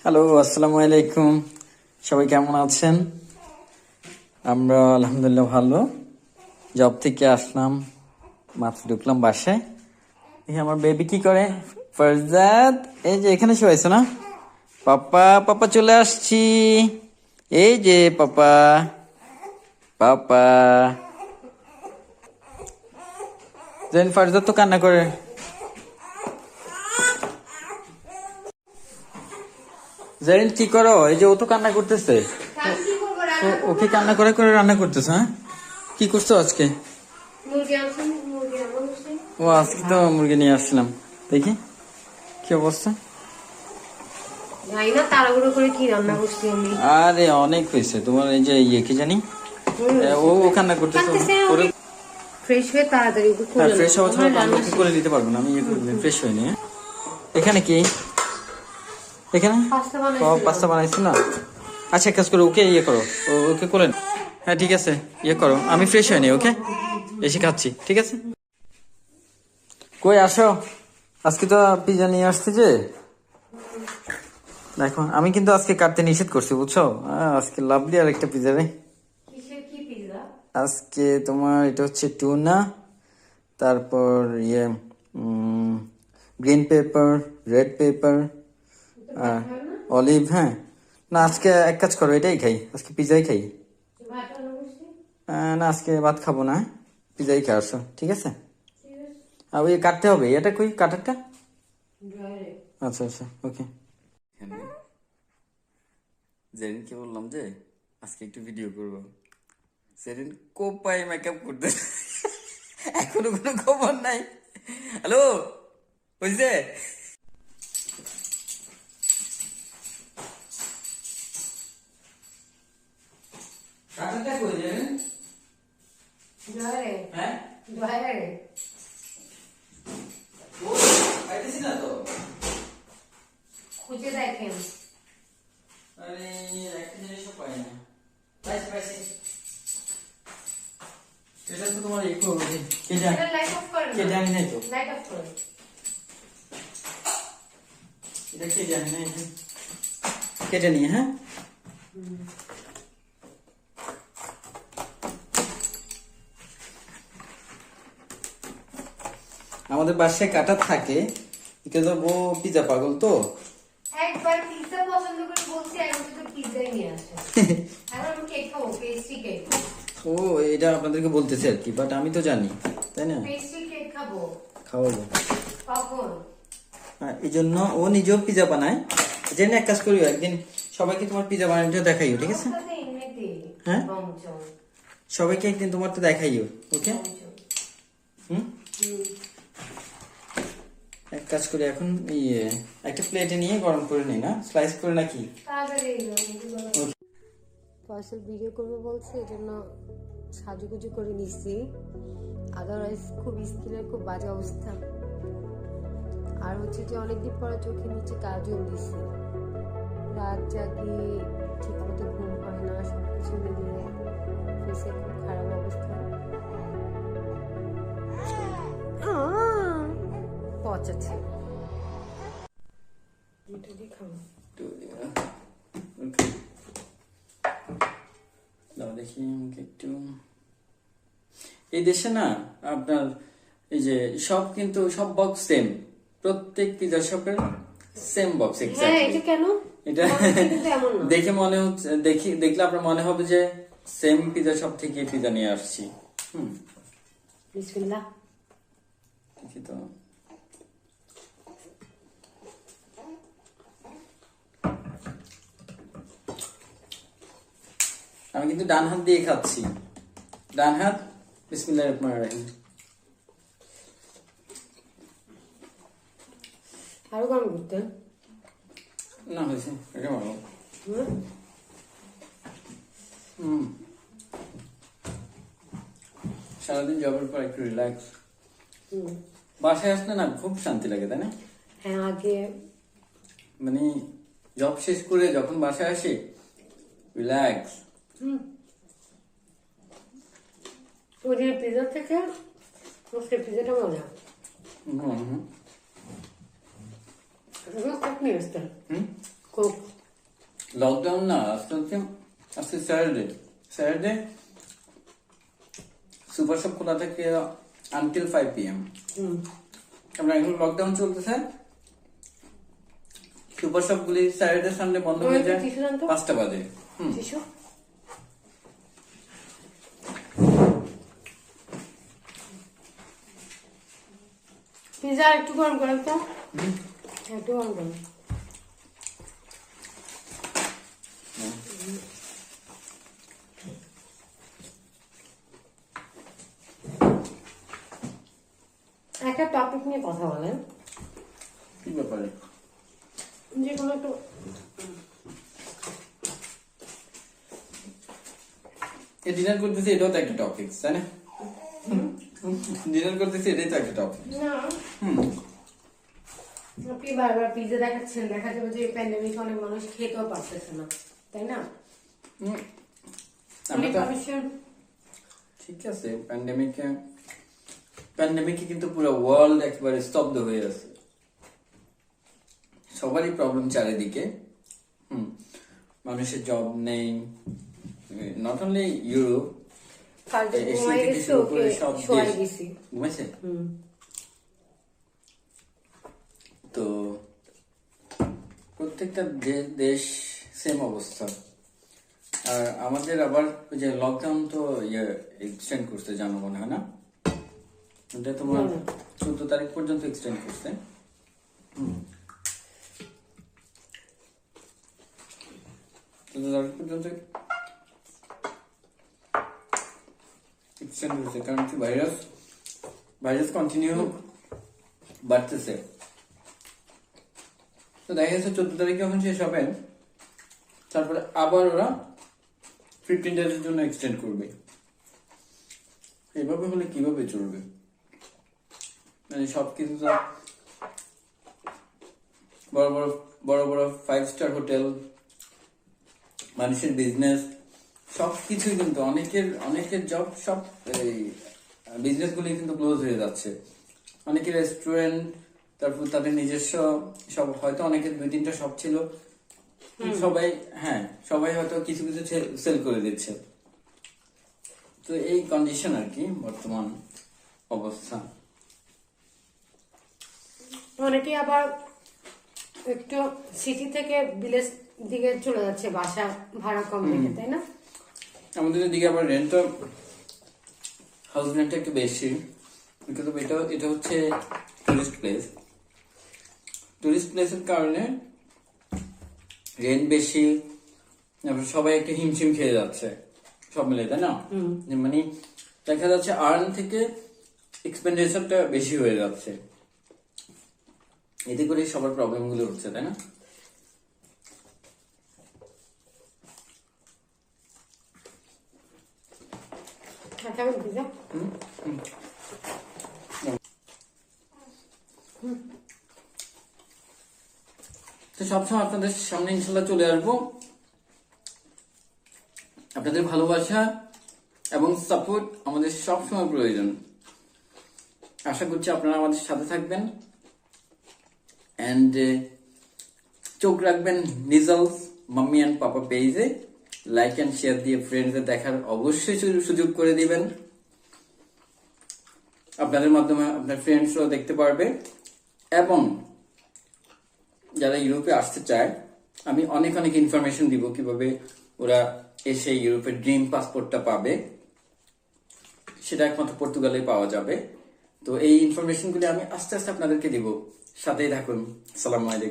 Hello, আসসালামু আলাইকুম। সবাই কেমন আছেন? আমরা আলহামদুলিল্লাহ ভালো। জব থেকে আসলাম, মাত্র ঢুকলাম বাসায়। এই আমার বেবি কি করে? ফারজাদ, এই যে এখানে শোয়াইছো না? পাপা পাপা চলে আসছি। এই যে পাপা পাপা। যেন ফারজাদ তো কান্না করে। জারিন কি করো? এই যে ও তো কান্না করতেছে। ওকে কান্না করে করে রান্না করতেছে। হ্যাঁ, কি করছো আজকে? ও আজকে তো মুরগি নিয়ে আসছিলাম। দেখি কি অবস্থা। আরে অনেক হয়েছে তোমার। এই যে ইয়ে কি জানি, ও কান্না করতেছে। ফ্রেশ হয়ে তাড়াতাড়ি ফ্রেশ হওয়া ছাড়া আমি ওকে করে দিতে পারবো না। আমি ইয়ে করে ফ্রেশ হয়নি। এখানে কি? এখানে পাস্তা বানাইছি না। আচ্ছা, এক কাজ করো, ওকে ইয়ে করো, ওকে করে। হ্যাঁ ঠিক আছে, ইয়ে করো। আমি ফ্রেশ হয়নি, ওকে এসে খাচ্ছি, ঠিক আছে? কই আসো, আজকে তো পিজা নিয়ে আসছে যে। দেখো, আমি কিন্তু আজকে কাটতে নিষেধ করছি, বুঝছো? আজকে লাভলি আর একটা পিজা রে। আজকে তোমার এটা হচ্ছে টুনা, তারপর ইয়ে গ্রিন পেপার, রেড পেপার আর অলিভ। হ্যাঁ না, আজকে এক কাজ করো, এটাই খাই, আজকে পিজাই খাই। না, আজকে ভাত খাবো না, পিজাই খাই। আসো, ঠিক আছে? আর ওই কাটতে হবে, এটা কই কাটারটা? আচ্ছা আচ্ছা, ওকে। জেরিনকে বললাম যে আজকে একটু ভিডিও করবো। জেরিন কোপায় মেকআপ করতে, এখনো কোনো খবর নাই। হ্যালো, বুঝছে? কাটারটা কই জেরিন? হ্যাঁ পাইতেছি না তো। খুঁজে দেখেন। আরে একটা জিনিসও পাই না। পাইছি। এটা তো তোমার একটু কেটে আনি নাই তো। এটা কেটে আনি নাই, কেটে নিয়ে। হ্যাঁ আমাদের বাসায় কাটা থাকে, কিন্তু ও পিজা পাগল তো। একবার পিৎজা পছন্দ করে বলছি, এখন তো পিৎজাই নিয়ে আসে। এখন আমি কেক খাবো, পেস্ট্রি কেক। ও এটা আপনাদেরকে বলতেছে আর কি, বাট আমি তো জানি, তাই না? পেস্ট্রি কেক খাবো। খাওয়াবো কখন? এই জন্য ও নিজেও পিজা বানায়। জেনে এক কাজ করিও, একদিন সবাইকে তোমার পিজা বানানোটা দেখাইও, ঠিক আছে? হ্যাঁ, সবাইকে একদিন তোমার তো দেখাইও, ওকে? এক কাজ করি, এখন ইয়ে একটা প্লেটে নিয়ে গরম করে নিই, না স্লাইস করে নাকি? পার্সেল ভিডিও করবে বলছে, এজন্য সাজুগুজু করে নিচ্ছি। আদারওয়াইজ খুব স্কিনের খুব বাজে অবস্থা। আর হচ্ছে যে অনেকদিন পরে চোখের নিচে কাজল দিচ্ছি। রাত জাগি, ঠিক মতো ঘুম হয় না, সবকিছু মিলিয়ে ফেসের খুব খারাপ অবস্থা। পচাচ্ছে। দেখি একটু। এই দেশে না আপনার এই যে সব, কিন্তু সব বক্স সেম, প্রত্যেক পিজা শপের সেম বক্স। এটা কেন? এটা দেখে মনে হচ্ছে, দেখলে আপনার মনে হবে যে সেম পিজা শপ থেকে পিজা নিয়ে আসছি। বিসমিল্লাহ। দেখি তো। আমি কিন্তু ডান হাত দিয়ে খাচ্ছি, ডান হাত। বিসমিল্লাহির রহমানির রহিম। আরো গরম করতে না, হয়েছে, এটা ভালো। সারাদিন জবের পর একটু রিল্যাক্স। বাসায় আসলে না খুব শান্তি লাগে, তাই না? হ্যাঁ, আগে মানে জব শেষ করে যখন বাসায় আসি, রিল্যাক্স। ওদের পিজা থেকে পিজাটা মজা। হুম Как не осталось? কোক লকডাউন না, আজকে হচ্ছে আজকে স্যাটারডে সুপার শপ খোলা থাকে আনটিল 5 PM। আমরা এখন লকডাউন চলতেছে, সুপার শপ গুলি স্যাটারডে সানডে বন্ধ হয়ে যায় 5টা বাজে। শিশু পিজা একটু গরম করেন তো, একটু গরম করেন। একটা টপিক নিয়ে কথা বলেন, কি ব্যাপারে? যে কোনো একটু। ডিনার করতেছি, এটাও তো একটা টপিক, তাই না? ডিনার করতেছি, এটাই তো একটা টপিক। না আপনি বারবার পিজা দেখাচ্ছেন, দেখা যাবে যে প্যান্ডেমিক অনেক মানুষ খেতেও পারতেছে না, তাই না? আমরা তো পারমিশন ঠিক আছে, প্যান্ডেমিকে কিন্তু পুরো ওয়ার্ল্ড একবারে স্তব্ধ হয়ে আছে, সবারই প্রবলেম চারিদিকে। মানুষের জব নেই, নট অনলি ইউরোপ, এশিয়া থেকে শুরু করে সব দেশ ঘুমাইছে। তো প্রত্যেকটা দেশ সেম অবস্থা। আর আমাদের আবার ওই যে লকডাউন তো এক্সটেন্ড করতে জানো মনে হয় না, এটা তোমার 14 তারিখ পর্যন্ত এক্সটেন্ড করছে। 14 তারিখ পর্যন্ত এক্সটেন্ড করছে, কারণ কি ভাইরাস কন্টিনিউ বাড়তেছে। তো দেখা যাচ্ছে 14 তারিখ যখন শেষ হবে, তারপরে আবার ওরা 15 ডেজের জন্য এক্সটেন্ড করবে। এভাবে হলে কিভাবে চলবে? মানে সবকিছু তো বড় বড় 5 স্টার হোটেল, মানুষের বিজনেস, সবকিছুই কিন্তু অনেকের জব, সব বিজনেস গুলি কিন্তু ক্লোজ হয়ে যাচ্ছে। অনেকের রেস্টুরেন্ট, তারপর তাদের নিজস্ব সব, হয়তো অনেকের 2-3টা শপ ছিল, সবাই হয়তো কিছু কিছু সেল করে দিচ্ছে। তো এই কন্ডিশন আর কি বর্তমান অবস্থা। অনেকে আবার একটু সিটি থেকে ভিলেজ দিকে চলে যাচ্ছে, বাসা ভাড়া কম দেখে, তাই না? আমাদের দিকে আবার হাউস রেন্ট একটু বেশি, কিন্তু এটা হচ্ছে টুরিস্ট প্লেসের কারণে রেন্ট বেশি, সবাই একটু হিমশিম খেয়ে যাচ্ছে সব মিলে, তাই না? মানে দেখা যাচ্ছে আর্ন থেকে এক্সপেন্ডিচারটা বেশি হয়ে যাচ্ছে, এতে করে সবার প্রবলেম গুলো হচ্ছে, তাই না? তো সবসময় আপনাদের সামনে ইনশাল্লাহ চলে আসবো। আপনাদের ভালোবাসা এবং সাপোর্ট আমাদের সবসময় প্রয়োজন। আশা করছি আপনারা আমাদের সাথে থাকবেন, এন্ড চোখ রাখবেন নিজলস মাম্মি অ্যান্ড পাপা পেজে, লাইক অ্যান্ড শেয়ার দিয়ে ফ্রেন্ডসদের দেখার অবশ্যই সুযোগ করে দিবেন। আপনাদের মাধ্যমে আপনার ফ্রেন্ডসরাও দেখতে পারবে, এবং যারা ইউরোপে আসতে চায় আমি অনেক ইনফরমেশন দিব কিভাবে ওরা এসে ইউরোপের ড্রিম পাসপোর্টটা পাবে, সেটা একমাত্র পর্তুগালে পাওয়া যাবে। তো এই ইনফরমেশনগুলি আমি আস্তে আস্তে আপনাদেরকে দিব, সাথেই থাকুন। আসসালামু আলাইকুম।